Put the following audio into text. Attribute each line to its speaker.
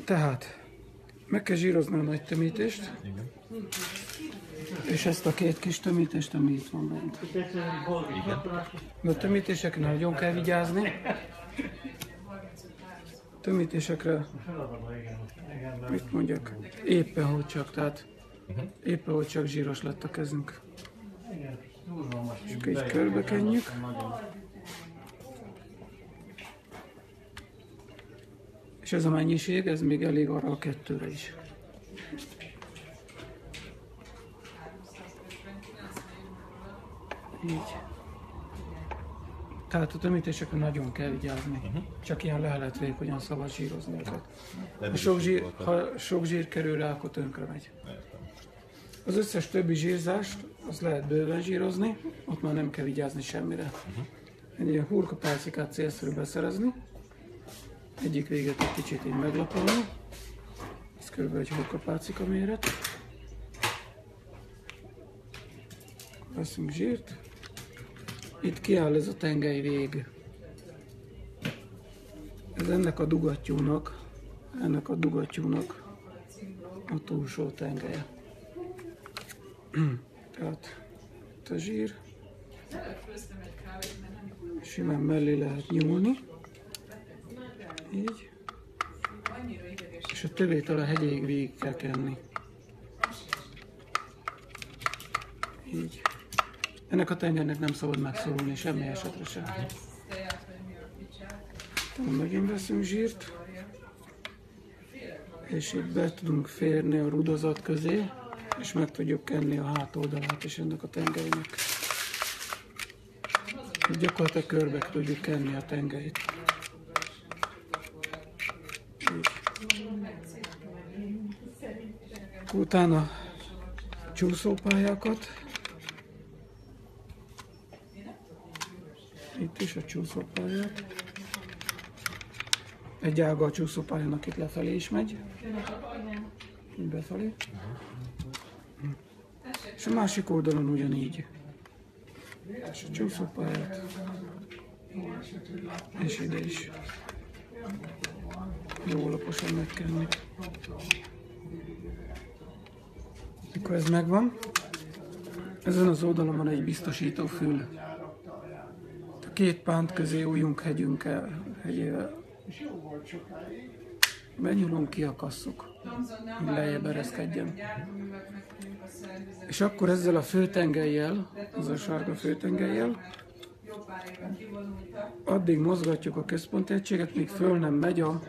Speaker 1: Tehát meg kell zsírozni a nagy tömítést,
Speaker 2: Igen.
Speaker 1: és ezt a két kis tömítést, ami itt van bent. De a tömítésekre nagyon kell vigyázni. Tömítésekre, mit mondjak, éppen hogy csak, tehát éppen hogy csak zsíros lett a kezünk. És akkor így körbekenjük. És ez a mennyiség, ez még elég arra a kettőre is. Így. Tehát a tömítésekre nagyon kell vigyázni. Csak ilyen leheletvékonyan szabad zsírozni őket. Ha sok zsír kerül rá, akkor tönkre megy. Az összes többi zsírzást, azt lehet bőven zsírozni, ott már nem kell vigyázni semmire. Egy ilyen hurkapálcikát célszerű beszerezni. Egyik véget egy kicsit így meglapolni. Ez kb. Egy hurkapálcika méret. Veszünk zsírt. Itt kiáll ez a tengely vég. Ez ennek a dugattyúnak a túlsó tengelye. Tehát itt a zsír. Simán mellé lehet nyúlni. Így. És a tövétől a hegyéig végig kell kenni. Így. Ennek a tengernek nem szabad megszorulni semmi esetre sem. Megint veszünk zsírt. És itt be tudunk férni a rudozat közé, és meg tudjuk kenni a hátoldalát is ennek a tengelynek. Így gyakorlatilag körbe tudjuk kenni a tengelyt. Utána csúszópályákat. Itt is a csúszópályát. Egy ága a csúszópályának itt lefelé is megy. Így befelé. És a másik oldalon ugyanígy. És a csúszópályát. És ide is. Jó alaposan megkenni. Mikor ez megvan, ezen az oldalon van egy biztosító fül. A két pánt közé újjunk hegyével. Benyúlunk, kiakasszuk, hogy lejjebb ereszkedjen. És akkor ezzel a főtengellyel, ezzel a sárga főtengellyel, addig mozgatjuk a központi egységet, míg föl nem megy a